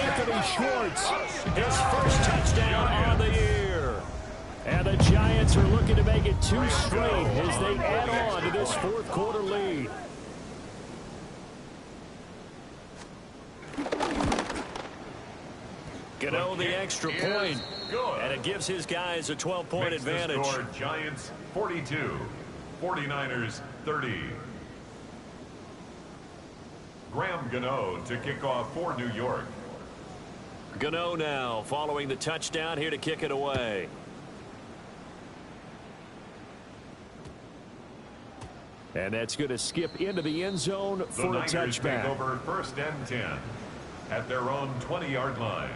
Anthony Schwartz, his first touchdown on the year. And the Giants are looking to make it 2 straight as they add on to this 4th quarter lead. Gano the extra point, and it gives his guys a 12-point advantage. Score, Giants 42, 49ers 30. Graham Gano to kick off for New York. Gano now following the touchdown here to kick it away. And that's going to skip into the end zone for a touchback. Take over 1st and 10 at their own 20-yard line.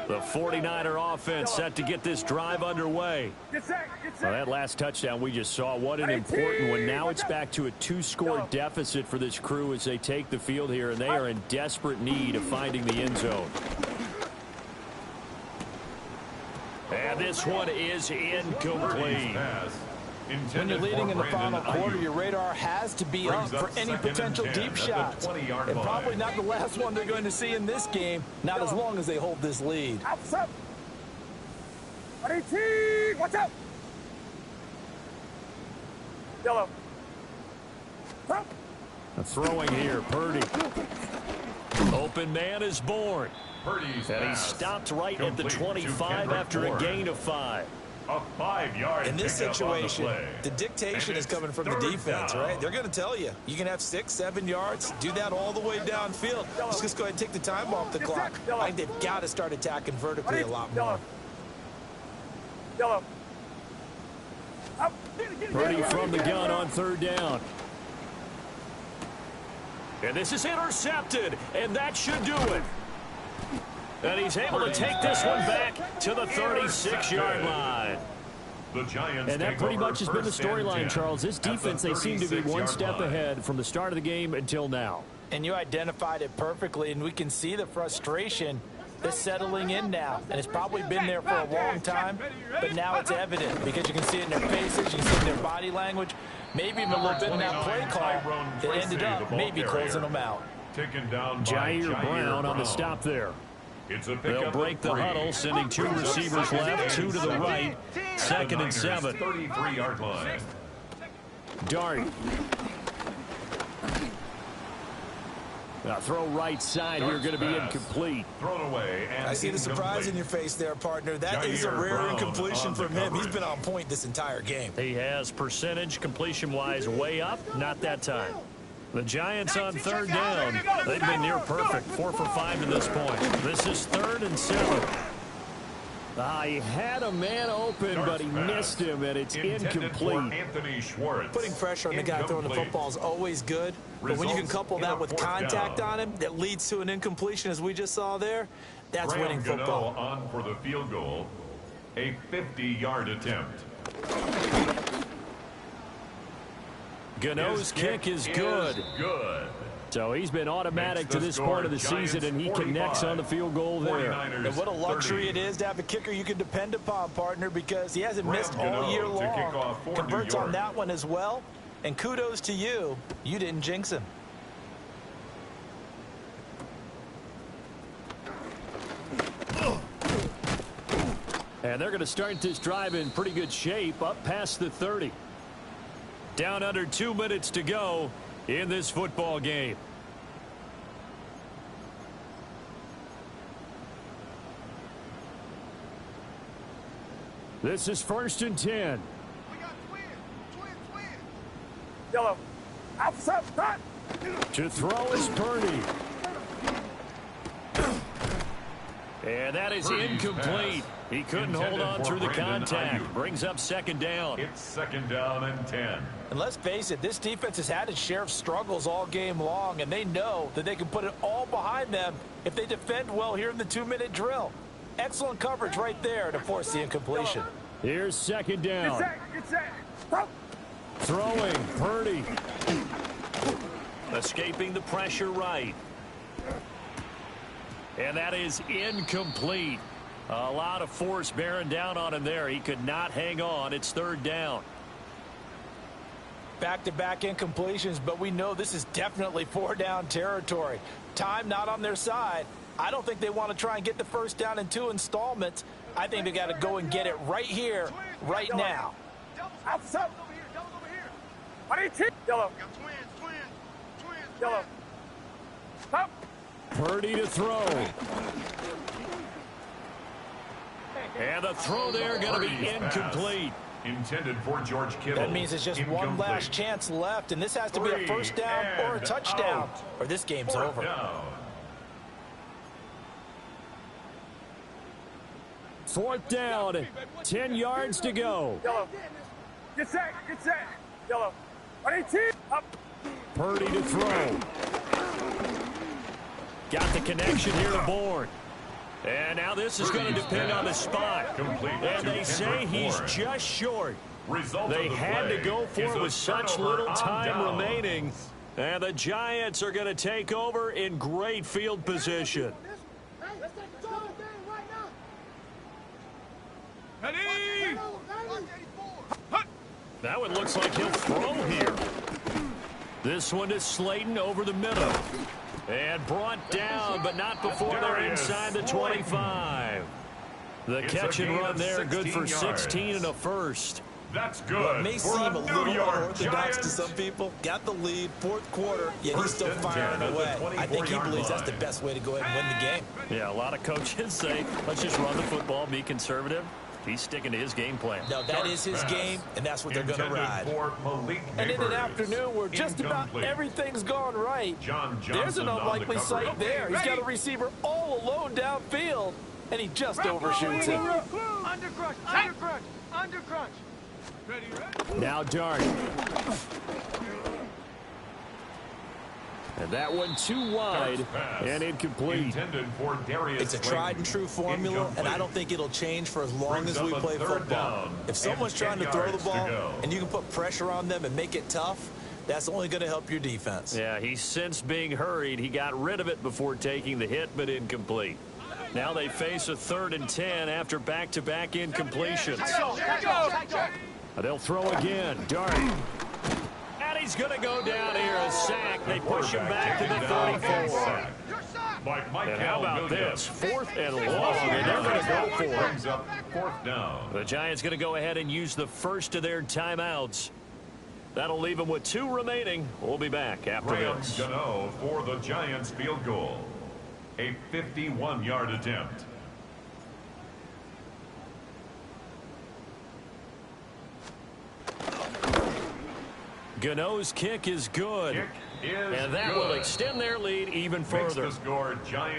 The 49er offense set to get this drive underway. Well, that last touchdown we just saw, what an important one. Now it's back to a 2-score deficit for this crew as they take the field here, and they are in desperate need of finding the end zone. And this one is incomplete. When you're leading in the final quarter, your radar has to be up for any potential deep shots. And probably not the last one they're going to see in this game, not as long as they hold this lead. Watch out! Yellow. Throwing here, Purdy. Open man is born. And he stopped right at the 25 after a gain of 5. A 5-yard in this situation, the dictation is coming from the defense, right? They're going to tell you, you can have 6, 7 yards, do that all the way downfield. Let's just go ahead and take the time off the clock. I think they've got to start attacking vertically a lot more. Purdy from the gun on 3rd down. And this is intercepted, and that should do it. And he's able to take this one back to the 36-yard line. The Giants and that pretty much has been the storyline, Charles. This defense, they seem to be one step ahead from the start of the game until now. And you identified it perfectly, and we can see the frustration that's settling in now. And it's probably been there for a long time, but now it's evident because you can see it in their faces, you can see it in their body language, maybe even a little bit in that play call that ended up maybe closing them out. Jair Brown on the stop there. They'll break the huddle, sending 2 receivers left, 2 to the right, 2nd and 7. 33-yard line. Dart. Now throw right side here, going to be incomplete. Thrown away. And I see the surprise in your face there, partner. That is a rare incompletion from him. He's been on point this entire game. He has percentage completion-wise way up, not that time. The Giants on 3rd down. They've been near perfect, 4 for 5 to this point. This is 3rd and 7. He had a man open, but he missed him, and it's incomplete. Putting pressure on the guy throwing the football is always good, but when you can couple that with contact on him that leads to an incompletion, as we just saw there, that's winning football. On for the field goal, a 50-yard attempt. Gano's kick is good. So he's been automatic to this point of the season, and he connects on the field goal there. And what a luxury it is to have a kicker you can depend upon, partner, because he hasn't missed all year long. Converts on that one as well. And kudos to you. You didn't jinx him. And they're going to start this drive in pretty good shape, up past the 30. Down under 2 minutes to go in this football game. This is 1st and 10. We got twins. Yellow. Outside, front. To throw is Purdy. And that is incomplete. He couldn't hold on through the contact. Brings up 2nd down. It's 2nd down and 10. And let's face it, this defense has had its share of struggles all game long, and they know that they can put it all behind them if they defend well here in the 2-minute drill. Excellent coverage right there to force the incompletion. Here's 2nd down. Get set. Throwing, Purdy. Escaping the pressure right. And that is incomplete. A lot of force bearing down on him there. He could not hang on. It's 3rd down. Back-to-back incompletions, but we know this is definitely 4-down territory. Time not on their side. I don't think they want to try and get the 1st down in 2 installments. I think they got to go and get it right here, right now. Outside. Over here. Yellow. Got twins. Yellow. Stop. Purdy to throw. And the throw there going to be incomplete. Intended for George Kittle. That means it's just one last chance left, and this has to be a first down or a touchdown, or this game's over. Down. Fourth down, 10 yards to go. Yellow. Get set. Get set. Yellow. 18. Up. Purdy to throw. Got the connection here to Bourne. And now this is going to depend on the spot. And they say he's just short. They had to go for it with such little time remaining. And the Giants are going to take over in great field position. Now it looks like he'll throw here. This one is Slayton over the middle. And brought down, but not before they're inside the 25. The catch and run there, good for 16 and a first. That's good. Well, it may seem a little unorthodox to some people. Got the lead, fourth quarter, yet he's still firing away. I think he believes that's the best way to go ahead and win the game. Yeah, a lot of coaches say, let's just run the football, be conservative. He's sticking to his game plan. No, that is his game, and that's what they're going to ride. And in an afternoon where just about everything's gone right, there's an unlikely sight there. He's got a receiver all alone downfield, and he just overshoots it. Under crunch, under crunch, under crunch. Now Dart. And that one too wide and incomplete. It's a tried and true formula, and I don't think it'll change for as long as we play football. If someone's trying to throw the ball and you can put pressure on them and make it tough, that's only going to help your defense. Yeah, he's since being hurried. He got rid of it before taking the hit, but incomplete. Now they face a 3rd and 10 after back-to-back incompletions. They'll throw again. Dart. And he's going to go down here, a sack. They push him back to the 34. And how about this? 4th and long, and they're going to go for it. 4th down. The Giants going to go ahead and use the first of their timeouts. That'll leave them with 2 remaining. We'll be back after this. Gano for the Giants field goal. A 51-yard attempt. Gano's kick is good. And that will extend their lead even further.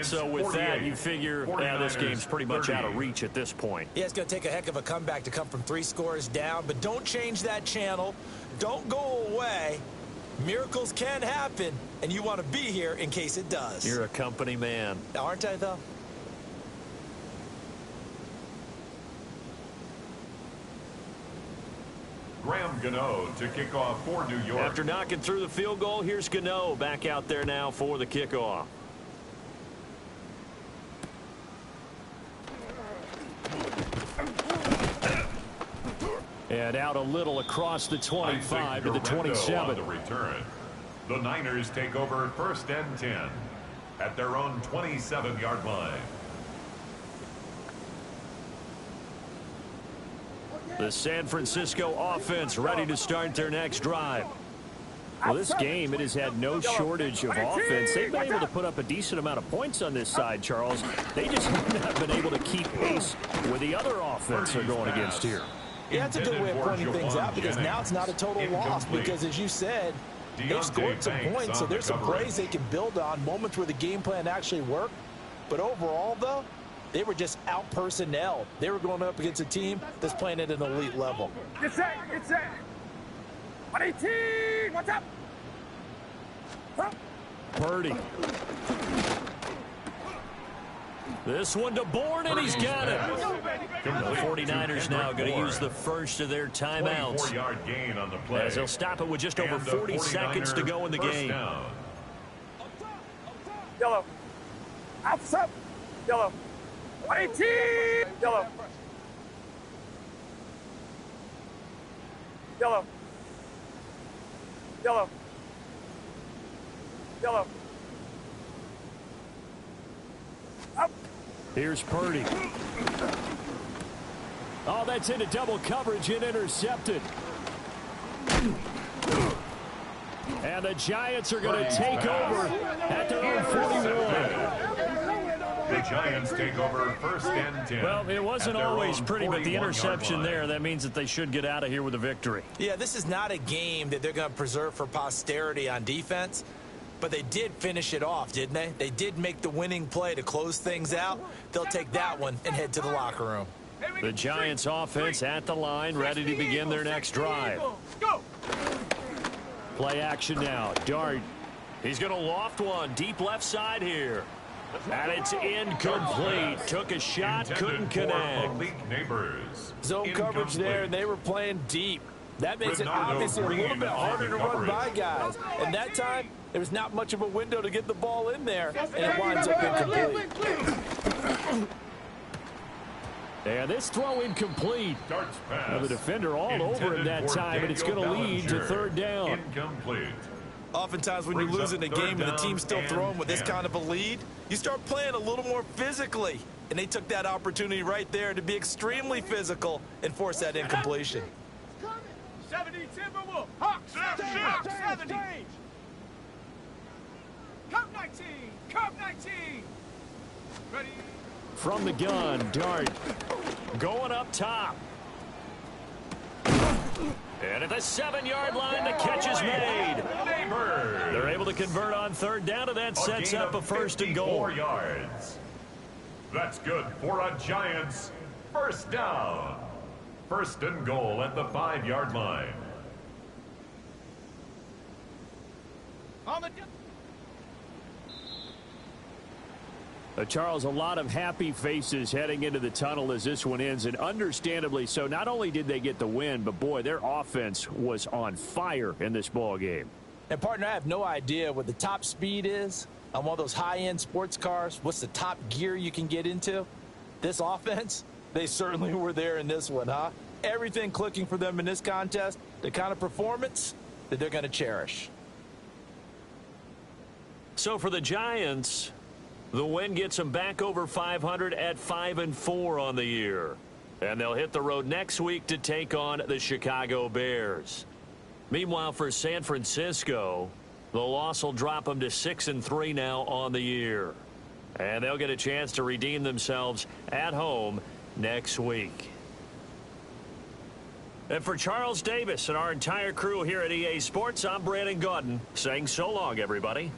So with that, you figure this game's pretty much out of reach at this point. Yeah, it's going to take a heck of a comeback to come from 3 scores down, but don't change that channel. Don't go away. Miracles can happen, and you want to be here in case it does. You're a company man. Aren't I, though? Graham Gano to kick off for New York. After knocking through the field goal, here's Gano back out there now for the kickoff. And out a little across the 25 to the 27. On the return. The Niners take over 1st and 10 at their own 27-yard line. The San Francisco offense ready to start their next drive. Well, this game, it has had no shortage of offense. They've been able to put up a decent amount of points on this side, Charles. They just haven't been able to keep pace with the other offense they're going against here. Yeah, that's a good way of pointing things out because now it's not a total loss because, as you said, they've scored some points, so there's some plays they can build on, moments where the game plan actually worked. But overall, though, they were just out-personnel. They were going up against a team that's playing at an elite level. Get set. Get set. 118. What's up? Purdy. This one to Bourne, and he's got it. The 49ers now going to use the first of their timeouts. 24-yard gain on the play. As they'll stop it with just over 40 seconds to go in the game. Yellow. Outside. Yellow. 118. Yellow. Yellow. Yellow. Yellow. Up. Here's Purdy. Oh, that's into double coverage and intercepted. And the Giants are going to take over at their own 41. The Giants take over 1st and 10. Well, it wasn't always pretty, but the interception there, that means that they should get out of here with a victory. Yeah, this is not a game that they're going to preserve for posterity on defense, but they did finish it off, didn't they? They did make the winning play to close things out. They'll take that one and head to the locker room. The Giants offense at the line, ready to begin their next drive. Go! Play action now. Dart. He's going to loft one deep left side here. And it's incomplete. Took a shot, couldn't connect. Zone coverage there, and they were playing deep. That makes it obviously a little bit harder to run by guys. And that time, there was not much of a window to get the ball in there, and it winds up incomplete. And this throw incomplete. Now the defender all over him that time, and it's going to lead to 3rd down. Incomplete. Oftentimes when you're losing a game and the team's still throwing with this kind of a lead, you start playing a little more physically. And they took that opportunity right there to be extremely physical and force that incompletion. 70 Timberwolves. Hawks, 70. Cup 19. Cup 19. Ready. From the gun, Dart going up top. And at the 7-yard line, the catch is made. They're able to convert on 3rd down, and that sets up a 1st and goal. 4 yards. That's good for a Giants 1st down. 1st and goal at the 5-yard line. On the Charles, a lot of happy faces heading into the tunnel as this one ends, and understandably so. Not only did they get the win, but boy, their offense was on fire in this ball game. And partner, I have no idea what the top speed is on one of those high-end sports cars. What's the top gear you can get into? This offense, they certainly were there in this one, huh? Everything clicking for them in this contest, the kind of performance that they're going to cherish. So for the Giants, the win gets them back over 500 at 5-4 on the year. And they'll hit the road next week to take on the Chicago Bears. Meanwhile, for San Francisco, the loss will drop them to 6-3 now on the year. And they'll get a chance to redeem themselves at home next week. And for Charles Davis and our entire crew here at EA Sports, I'm Brandon Gaudin saying so long, everybody.